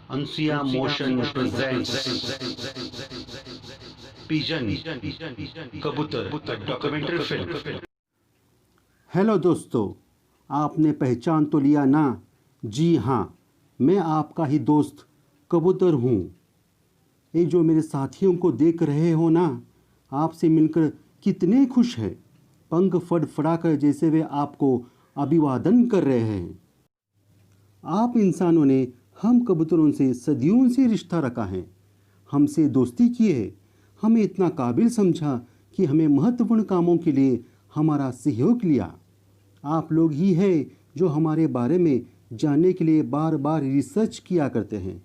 Ansuya Motion presents Pigeon कबूतर, a documentary film. Hello दोस्तों, आपने पहचान तो लिया ना? जी हाँ, मैं आपका ही दोस्त कबूतर हूँ। ये जो मेरे साथियों को देख रहे हो ना, आपसे मिलकर कितने खुश हैं। पंख फड़फड़ाकर जैसे वे आपको अभिवादन कर रहे हैं। आप इंसानों ने हम कबूतरों से सदियों से रिश्ता रखा है, हमसे दोस्ती की है, हमें इतना काबिल समझा कि हमें महत्वपूर्ण कामों के लिए हमारा सहयोग लिया। आप लोग ही हैं जो हमारे बारे में जानने के लिए बार बार रिसर्च किया करते हैं।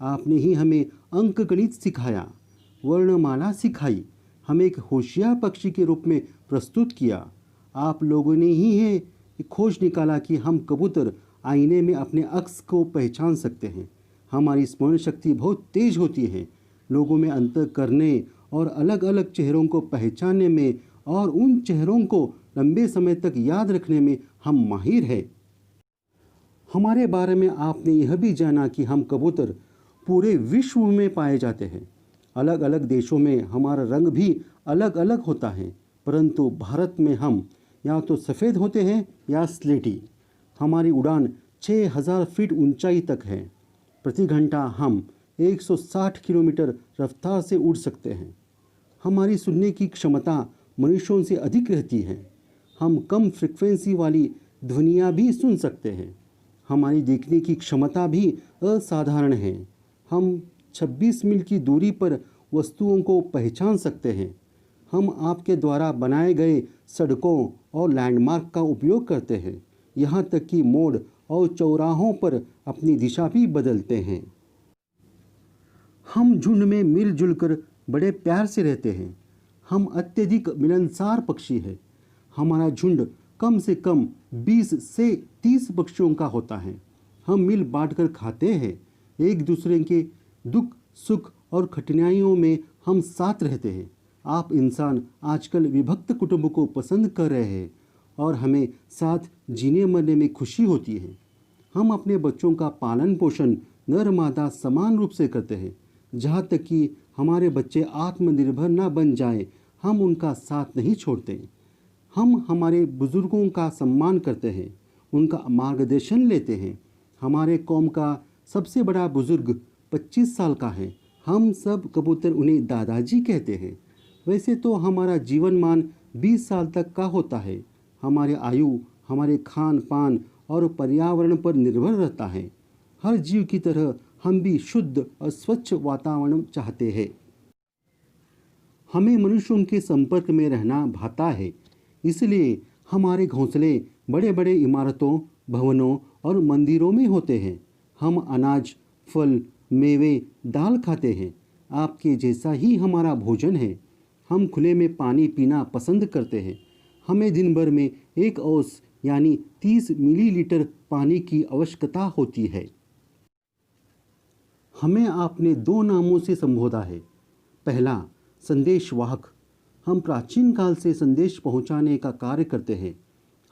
आपने ही हमें अंक गणित सिखाया, वर्णमाला सिखाई, हमें एक होशियार पक्षी के रूप में प्रस्तुत किया। आप लोगों ने ही है खोज निकाला कि हम कबूतर आईने में अपने अक्स को पहचान सकते हैं। हमारी स्मरण शक्ति बहुत तेज होती है, लोगों में अंतर करने और अलग अलग चेहरों को पहचानने में और उन चेहरों को लंबे समय तक याद रखने में हम माहिर हैं। हमारे बारे में आपने यह भी जाना कि हम कबूतर पूरे विश्व में पाए जाते हैं। अलग अलग देशों में हमारा रंग भी अलग अलग होता है, परंतु भारत में हम या तो सफ़ेद होते हैं या स्लेटी। हमारी उड़ान 6000 फीट ऊंचाई तक है। प्रति घंटा हम 160 किलोमीटर रफ्तार से उड़ सकते हैं। हमारी सुनने की क्षमता मनुष्यों से अधिक रहती है। हम कम फ्रिक्वेंसी वाली ध्वनियाँ भी सुन सकते हैं। हमारी देखने की क्षमता भी असाधारण है। हम 26 मील की दूरी पर वस्तुओं को पहचान सकते हैं। हम आपके द्वारा बनाए गए सड़कों और लैंडमार्क का उपयोग करते हैं, यहाँ तक कि मोड़ और चौराहों पर अपनी दिशा भी बदलते हैं। हम झुंड में मिलजुल कर बड़े प्यार से रहते हैं। हम अत्यधिक मिलनसार पक्षी हैं। हमारा झुंड कम से कम 20 से 30 पक्षियों का होता है। हम मिल बांटकर खाते हैं। एक दूसरे के दुख सुख और कठिनाइयों में हम साथ रहते हैं। आप इंसान आजकल विभक्त कुटुंब को पसंद कर रहे हैं और हमें साथ जीने मरने में खुशी होती है। हम अपने बच्चों का पालन पोषण नर मादा समान रूप से करते हैं। जहाँ तक कि हमारे बच्चे आत्मनिर्भर न बन जाएं, हम उनका साथ नहीं छोड़ते। हम हमारे बुजुर्गों का सम्मान करते हैं, उनका मार्गदर्शन लेते हैं। हमारे कौम का सबसे बड़ा बुजुर्ग 25 साल का है। हम सब कबूतर उन्हें दादाजी कहते हैं। वैसे तो हमारा जीवन मान 20 साल तक का होता है। हमारे आयु हमारे खान पान और पर्यावरण पर निर्भर रहता है। हर जीव की तरह हम भी शुद्ध और स्वच्छ वातावरण चाहते हैं। हमें मनुष्यों के संपर्क में रहना भाता है, इसलिए हमारे घोंसले बड़े बड़े इमारतों, भवनों और मंदिरों में होते हैं। हम अनाज, फल, मेवे, दाल खाते हैं। आपके जैसा ही हमारा भोजन है। हम खुले में पानी पीना पसंद करते हैं। हमें दिन भर में 1 औंस यानी 30 मिलीलीटर पानी की आवश्यकता होती है। हमें आपने 2 नामों से संबोधा है। पहला, संदेशवाहक। हम प्राचीन काल से संदेश पहुंचाने का कार्य करते हैं।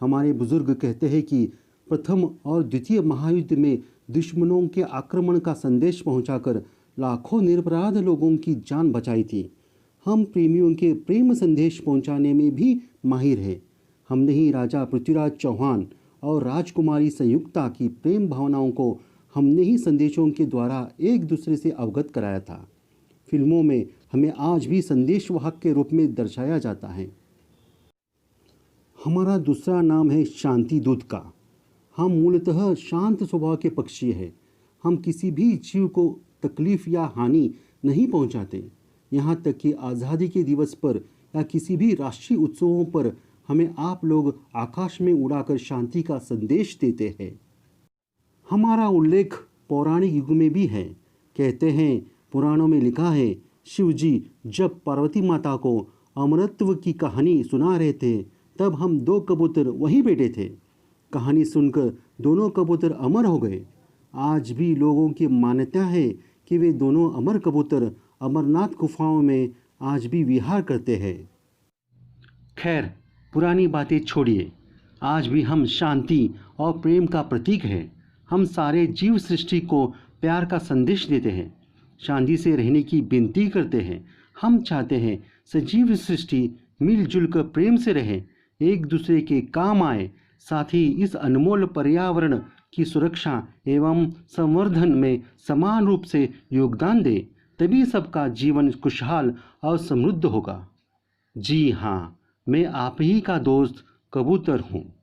हमारे बुजुर्ग कहते हैं कि प्रथम और द्वितीय महायुद्ध में दुश्मनों के आक्रमण का संदेश पहुंचाकर लाखों निरपराध लोगों की जान बचाई थी। हम प्रेमियों के प्रेम संदेश पहुंचाने में भी माहिर हैं। हमने ही राजा पृथ्वीराज चौहान और राजकुमारी संयुक्ता की प्रेम भावनाओं को हमने ही संदेशों के द्वारा एक दूसरे से अवगत कराया था। फिल्मों में हमें आज भी संदेशवाहक के रूप में दर्शाया जाता है। हमारा दूसरा नाम है शांति दूत का। हम मूलतः शांत स्वभाव के पक्षी हैं। हम किसी भी जीव को तकलीफ या हानि नहीं पहुंचाते। यहाँ तक कि आज़ादी के दिवस पर या किसी भी राष्ट्रीय उत्सवों पर हमें आप लोग आकाश में उड़ाकर शांति का संदेश देते हैं। हमारा उल्लेख पौराणिक युग में भी है। कहते हैं, पुराणों में लिखा है, शिव जी जब पार्वती माता को अमरत्व की कहानी सुना रहे थे, तब हम 2 कबूतर वहीं बैठे थे। कहानी सुनकर दोनों कबूतर अमर हो गए। आज भी लोगों की मान्यता है कि वे दोनों अमर कबूतर अमरनाथ गुफाओं में आज भी विहार करते हैं। खैर, पुरानी बातें छोड़िए। आज भी हम शांति और प्रेम का प्रतीक हैं। हम सारे जीव सृष्टि को प्यार का संदेश देते हैं, शांति से रहने की विनती करते हैं। हम चाहते हैं सजीव सृष्टि मिलजुल कर प्रेम से रहे, एक दूसरे के काम आए, साथ ही इस अनमोल पर्यावरण की सुरक्षा एवं संवर्धन में समान रूप से योगदान दे, तभी सबका जीवन खुशहाल और समृद्ध होगा। जी हाँ, मैं आप ही का दोस्त कबूतर हूँ।